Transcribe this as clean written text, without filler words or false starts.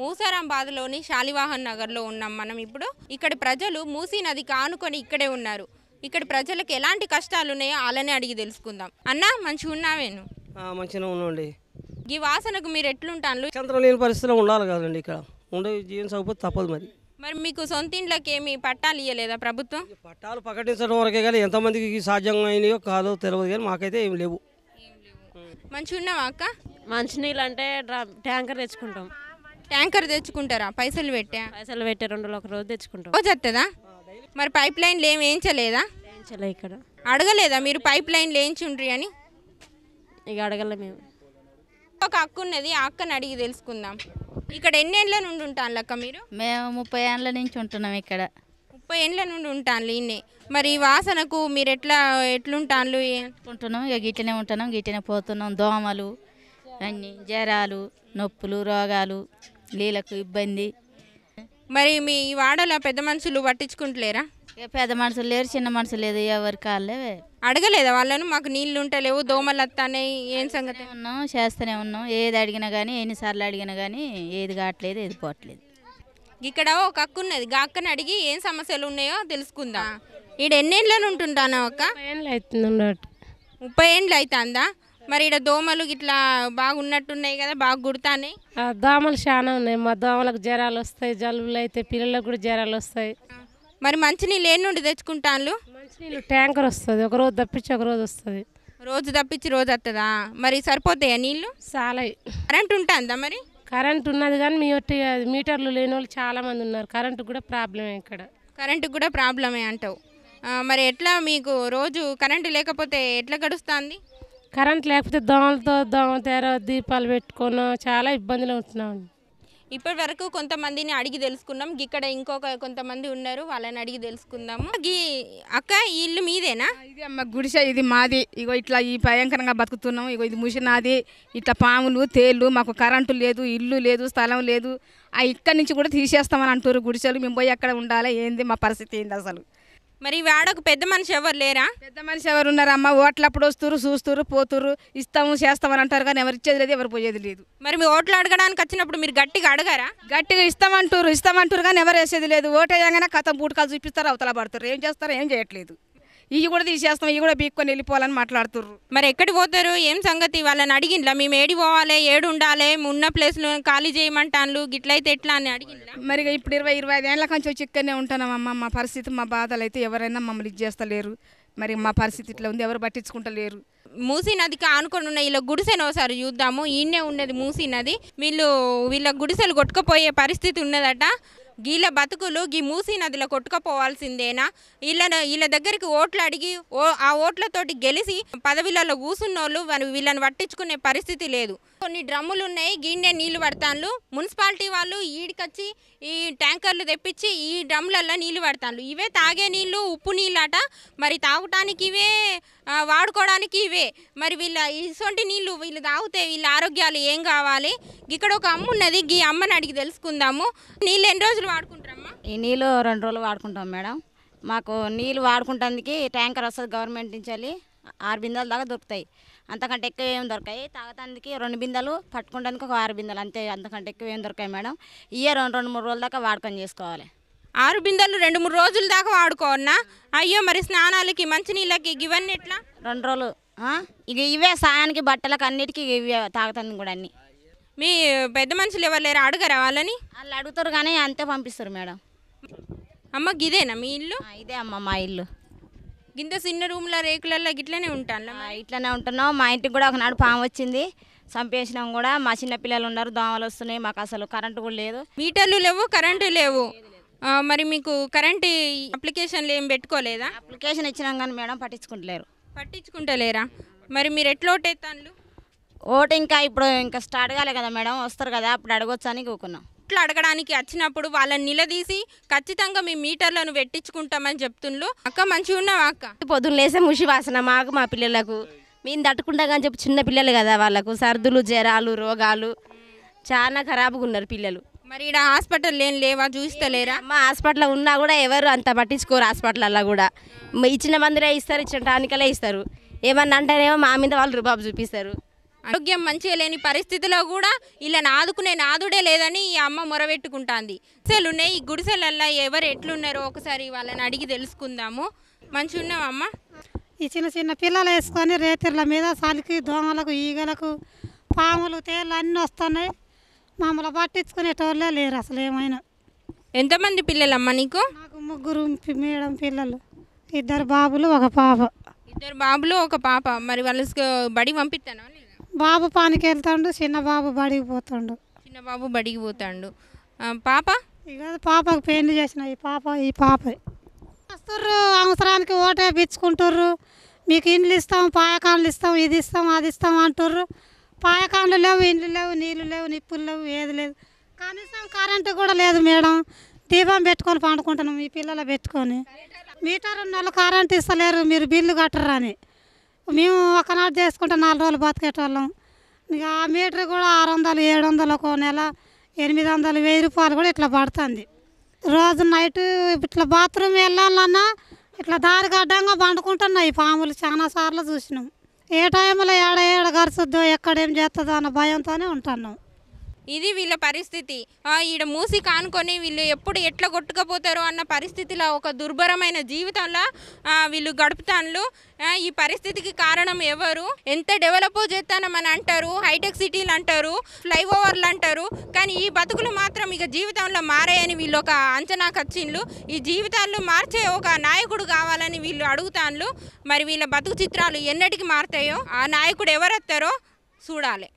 మూసారాంబాద్లోని శాలివాహన్ నగర్లో ఉన్నాం మనం ఇప్పుడు. ఇక్కడి ప్రజలు మూసీ నదికి ఆనుకొని ఇక్కడే ఉన్నారు. ఇక్కడ ప్రజలకు ఎలాంటి కష్టాలు ఉన్నాయో అలానే అడిగి తెలుసుకుందాం. అన్న మంచిగా ఉన్నావేను? మంచిగా ఉండండి. ఈ వాసనకు మీరు ఎట్లుంటాను? చంద్రం లేని పరిస్థితిలో ఉండాలి కదండి, ఇక్కడ ఉండే జీవన సౌకర్యం తప్పదు. మరి మీకు సొంత ఇంట్లోకి ఏమి పట్టాలు ఇవ్వలేదా ప్రభుత్వం? పట్టాలు ప్రకటించడం వరకే కానీ ఎంతమందికి సాధ్యం అయినాయో కాదో తెలియదు, కానీ మాకైతే ఏం లేవు. మంచిగా ఉన్నావా అక్క? మంచినీళ్ళు అంటే ట్యాంకర్ తెచ్చుకుంటాం. ట్యాంకర్ తెచ్చుకుంటారా? పైసలు పెట్టే 2 రోజులు ఒక రోజు తెచ్చుకుంటాం. రోజు వస్తుందా? మరి పైప్ లైన్లు ఏమి వేయించలేదా? వేయించలే. ఇక్కడ అడగలేదా మీరు పైప్ లైన్లు వేయించుండ్రి అని? ఇక అడగలే మేము. ఒక అక్క ఉన్నది, ఆ అక్కని అడిగి తెలుసుకుందాం. ఇక్కడ ఎన్ని ఏళ్ళ నుండి ఉంటాను అక్క మీరు? మేము 30 ఏళ్ళ నుంచి ఉంటున్నాం ఇక్కడ. 30 ఏళ్ళ నుండి ఉంటాను ఈయనే. మరి ఈ వాసనకు మీరు ఎట్లుంటాను? ఉంటున్నాం ఇక గిట్లనే ఉంటున్నాం, గిట్లనే పోతున్నాం. దోమలు అన్నీ, జ్వరాలు, నొప్పులు, రోగాలు, నీళ్ళకు ఇబ్బంది. మరి మీ ఈ వాడలో పెద్ద మనుషులు పట్టించుకుంటలేరా? ఇక పెద్ద మనుషులు లేరు, చిన్న మనుషులు లేదు, ఎవరి కాళ్ళే. అడగలేదా వాళ్ళను? మాకు నీళ్ళు ఉంటలేవు, దోమలు వస్తాయి, ఏం సంగతి? ఉన్నాం, చేస్తూనే ఉన్నాం. ఏది అడిగినా కానీ, ఎన్నిసార్లు అడిగినా కానీ ఏది కావట్లేదు, ఏది పోవట్లేదు. ఇక్కడ ఒక అక్క ఉన్నది, గా అక్కని అడిగి ఏం సమస్యలు ఉన్నాయో తెలుసుకుందాం. ఈడ ఎన్నేళ్ళని ఉంటుంటాను అక్క? 30 ఏళ్ళు అవుతుందా? మరి ఇక్కడ దోమలు ఇట్లా బాగా ఉన్నట్టున్నాయి కదా, బాగా గుడతాయి. దోమలు చాలా ఉన్నాయి. మా దోమలకు జ్వరాలు వస్తాయి, జలుబులు అయితే పిల్లలకు కూడా జ్వరాలు వస్తాయి. మరి మంచినీళ్ళు ఏ నుండి తెచ్చుకుంటాను? మంచినీళ్ళు ట్యాంకర్ వస్తుంది, ఒక రోజు తప్పించి ఒక రోజు వస్తుంది. రోజు తప్పించి రోజు వస్తుందా? మరి సరిపోతాయా నీళ్ళు? చాలా. కరెంట్ ఉంటుందా? మరి కరెంట్ ఉన్నది కానీ మీ మీటర్లు లేని వాళ్ళు చాలా మంది ఉన్నారు. కరెంటు కూడా ప్రాబ్లమే ఇక్కడ. కరెంటు కూడా ప్రాబ్లమే అంటావు. మరి ఎట్లా మీకు రోజు కరెంటు లేకపోతే ఎట్లా గడుస్తుంది? కరెంట్ లేకపోతే దోమ తెర దీపాలు పెట్టుకుని చాలా ఇబ్బందులు ఉంటున్నాం. ఇప్పటి వరకు కొంతమందిని అడిగి తెలుసుకున్నాం. ఇక్కడ ఇంకొక కొంతమంది ఉన్నారు, వాళ్ళని అడిగి తెలుసుకుందాము. అక్క ఈ ఇల్లు మీదేనా? ఇది అమ్మ గుడిసె, ఇది మాది. ఇగో ఇట్లా ఈ భయంకరంగా బతుకుతున్నాం. ఇగో ఇది ముసినాది, ఇట్లా పాములు తేళ్ళు, మాకు కరెంటు లేదు, ఇల్లు లేదు, స్థలం లేదు. ఇక్కడి నుంచి కూడా తీసేస్తామని అంటారు గుడిసెలు. మేము పోయి అక్కడ ఉండాలి. ఏంది మా పరిస్థితి ఏంది అసలు? మరి వాడకు పెద్ద మనిషి ఎవరు లేరా? పెద్ద మనిషి ఎవరు ఉన్నారమ్మా? ఓట్లప్పుడు వస్తురు, చూస్తురు, పోతురు, ఇస్తాము చేస్తామని అంటారు కానీ ఎవరు ఇచ్చేది లేదు, ఎవరు పోయేది లేదు. మరి మీ ఓట్లు అడగడానికి వచ్చినప్పుడు మీరు గట్టిగా అడగారా? గట్టిగా ఇస్తామంటారు కానీ ఎవరు వేసేది లేదు. ఓటు వేయగానే కథం బూటకాలు చూపిస్తారు, అవతల పడతారు. ఏం చేస్తారో ఏం చేయట్లేదు. ఇవి కూడా తీసేస్తాం, ఇవి కూడా బీక్కొని వెళ్ళిపోవాలని మాట్లాడుతుర్రు. మరి ఎక్కడికి పోతారు? ఏం సంగతి? వాళ్ళని అడిగిండ్లా? మేము ఏడి పోవాలి, ఏడు ఉండాలి, ఉన్న ప్లేస్లో ఖాళీ చేయమంటాను, గిట్లయితే ఎట్లా అని అడిగిండ్లా? మరి ఇప్పుడు 25 ఏళ్ళ కంచి వచ్చి ఇక్కడనే ఉంటున్నామమ్మా. మా పరిస్థితి, మా బాధలు అయితే ఎవరైనా మమ్మల్ని ఇచ్చేస్తలేరు. మరి మా పరిస్థితి ఇట్లా ఉంది, ఎవరు పట్టించుకుంటలేరు. మూసీ నదికి ఆనుకొని ఉన్న ఇలా గుడిసెను ఒకసారి చూద్దాము. ఈయనే ఉన్నది మూసీ నది. వీళ్ళ గుడిసెలు కొట్టుకుపోయే పరిస్థితి ఉన్నదట. వీళ్ళ బతుకులు ఈ మూసీ నదిలో కొట్టుకుపోవాల్సిందేనా? వీళ్ళ దగ్గరికి ఓట్లు అడిగి ఆ ఓట్లతోటి గెలిచి పదవిలలో కూసున్నోళ్ళు వీళ్ళని పట్టించుకునే పరిస్థితి లేదు. కొన్ని డ్రమ్ములు ఉన్నాయి, గిన్నె నీళ్లు పడతాను. మున్సిపాలిటీ వాళ్ళు ఈడికొచ్చి ఈ ట్యాంకర్లు తెప్పించి ఈ డ్రమ్లలో నీళ్లు పడతాను. ఇవే తాగే నీళ్ళు, ఉప్పు నీళ్ళట. మరి తాగటానికి ఇవే, వాడుకోవడానికి ఇవే. మరి ఇటువంటి నీళ్ళు వీళ్ళు తాగితే వీళ్ళ ఆరోగ్యాలు ఏం కావాలి? ఇక్కడ ఒక అమ్మ ఉన్నది, ఈ అమ్మని అడిగి తెలుసుకుందాము. నీళ్ళు ఎన్ని రోజులు వాడుకుంటారమ్మా? ఈ నీళ్ళు 2 రోజులు వాడుకుంటాం మేడం. మాకు నీళ్ళు వాడుకుంటానికి ట్యాంకర్ వస్తుంది గవర్నమెంట్ నుంచి వెళ్ళి. 6 బిందెల దాకా దొరుకుతాయి, అంతకంటే ఎక్కువ ఏం దొరకాయి. తాగటానికి 2 బిందెలు, పట్టుకోవడానికి ఒక 6 బిందెలు, అంతే. అంతకంటే ఎక్కువ ఏం దొరకాయి మేడం. ఇయే 2-3 రోజుల దాకా వాడుకొని చేసుకోవాలి. 6 బిందెలు 2-3 రోజుల దాకా వాడుకోవన్నా? అయ్యో, మరి స్నానాలకి, మంచినీళ్ళకి ఇవన్నీ ఎట్లా? 2 రోజులు. ఇక ఇవే సాయానికి, బట్టలకు, అన్నిటికీ ఇవే తాగుతానికి కూడా అన్నీ. మీ పెద్ద మనుషులు ఎవరు లేరా? అడగరా వాళ్ళని? వాళ్ళు అడుగుతారు కానీ అంతే పంపిస్తారు మేడం. అమ్మ గిదేనా మీ ఇల్లు? ఇదే అమ్మ మా ఇల్లు. గింత చిన్న రూమ్లో రేకులలో గిట్లనే ఉంటాను. ఇట్లనే ఉంటున్నాం. మా ఇంటికి కూడా ఒకనాడు పాము వచ్చింది, చంపేసినాం కూడా. మా చిన్న పిల్లలు ఉన్నారు, దోమలు వస్తున్నాయి. మాకు అసలు కరెంటు కూడా లేదు, మీటర్లు లేవు, కరెంటు లేవు. మరి మీకు కరెంటు అప్లికేషన్లు ఏం పెట్టుకోలేదా? అప్లికేషన్ ఇచ్చినాం కానీ మేడం పట్టించుకుంటలేరా? మరి మీరు ఎట్లా ఓటేస్తాను? ఓటు ఇంకా స్టార్ట్ కాలే కదా మేడం, వస్తారు కదా, అప్పుడు అడగొచ్చు అని కూకున్నాం. ఓట్లు అడగడానికి వచ్చినప్పుడు వాళ్ళని నిలదీసి ఖచ్చితంగా మీ మీటర్లను పెట్టించుకుంటామని చెప్తుండ్రు. అక్క మంచిగా ఉన్నావా అక్క? పొద్దున్న లేసే ముషి వాసన మాకు, మా పిల్లలకు. మేము తట్టుకుంటాం కానీ చెప్పి చిన్న పిల్లలు కదా, వాళ్ళకు సర్దులు, జ్వరాలు, రోగాలు చాలా ఖరాబుగా ఉన్నారు పిల్లలు. మరి ఇక్కడ హాస్పిటల్ ఏం లేవా? చూస్తలేరా? మా హాస్పిటల్లో ఉన్నా కూడా ఎవరు అంత పట్టించుకోరు. హాస్పిటల్లో కూడా ఇచ్చిన మందులే ఇస్తారు, ఇచ్చిన టానికలే ఇస్తారు. ఏమన్నా అంటేనేమో మా మీద వాళ్ళు రుబాబు చూపిస్తారు. ఆరోగ్యం మంచిగా లేని పరిస్థితిలో కూడా ఇలా ఆదుకునే నాదుడే లేదని ఈ అమ్మ మొరబెట్టుకుంటాంది. గుడిసెలు ఉన్నాయి, ఈ గుడిసెలల్లో ఎవరు ఎట్లున్నారో ఒకసారి వాళ్ళని అడిగి తెలుసుకుందాము. మంచిగా ఉన్నావమ్మ? ఈ చిన్న చిన్న పిల్లలు వేసుకొని రేతిర్ల మీద చలికి దోమలకు ఈగలకు పాములు తేళ్ళు అన్నీ వస్తున్నాయి. మమ్మల్ని పట్టించుకునేటోళ్ళే లేరు అసలు ఏమైనా. ఎంతమంది పిల్లలమ్మ నీకు? నాకు 3 మేడం పిల్లలు, 2 బాబులు 1 పాప. 2 బాబులు 1 పాప. మరి వాళ్ళు బడి పంపిస్తాను లేదా? బాబు పనికి వెళ్తాడు, చిన్న బాబు బడికి పోతాడు. చిన్న బాబు బడికి పోతాడు. పాప? ఇక పాపకు పెళ్లి చేసిన ఈ పాప వస్తుర్రు, అవసరానికి ఓటే పిచ్చుకుంటుర్రు. మీకు ఇండ్లు ఇస్తాం, పాయకాన్లు ఇస్తాం, ఇది ఇస్తాం, అది ఇస్తాం అంటుర్రు. పాయకాన్లు లేవు, ఇండ్లు లేవు, నీళ్ళు లేవు, నిప్పులు లేవు, ఏది లేదు. కనీసం కరెంటు కూడా లేదు మేడం. దీపం పెట్టుకొని పండుకుంటున్నాం ఈ పిల్లలు పెట్టుకొని. మీటర్ ఉన్న వాళ్ళు కరెంటు ఇస్తలేరు, మీరు బిల్లు కట్టరు అని. మేము ఒకనాడు చేసుకుంటే 4 రోజులు బతికేటోళ్ళం. ఇక ఆ మీటర్ కూడా 600, 700 ఒక నెల, 800, 1000 రూపాయలు కూడా ఇట్లా పడుతుంది. రోజు నైట్ ఇట్లా బాత్రూమ్ వెళ్ళాలన్నా ఇట్లా దారిగడ్డంగా పండుకుంటున్నాయి పాములు. చాలా సార్లు చూసినాం. ఏ టైంలో ఏడ గరుచుద్దో ఎక్కడేం చేస్తుందో అన్న భయంతోనే ఉంటున్నాం. ఇది వీళ్ళ పరిస్థితి. ఈడ మూసి కానుకొని వీళ్ళు ఎప్పుడు ఎట్లా కొట్టుకపోతారో అన్న పరిస్థితిలో ఒక దుర్భరమైన జీవితంలో వీళ్ళు గడుపుతాన్లు. ఈ పరిస్థితికి కారణం ఎవరు? ఎంత డెవలప్ చేస్తానమని అంటారు, హైటెక్ సిటీలు అంటారు, ఫ్లైఓవర్లు అంటారు, కానీ ఈ బతుకులు మాత్రం ఇక జీవితంలో మారాయని వీళ్ళు ఒక అంచనాకు వచ్చిండ్లు. ఈ జీవితాలను మార్చే ఒక నాయకుడు కావాలని వీళ్ళు అడుగుతాన్లు. మరి వీళ్ళ బతుకు చిత్రాలు ఎన్నటికి మారుతాయో, ఆ నాయకుడు ఎవరు వస్తారో చూడాలి.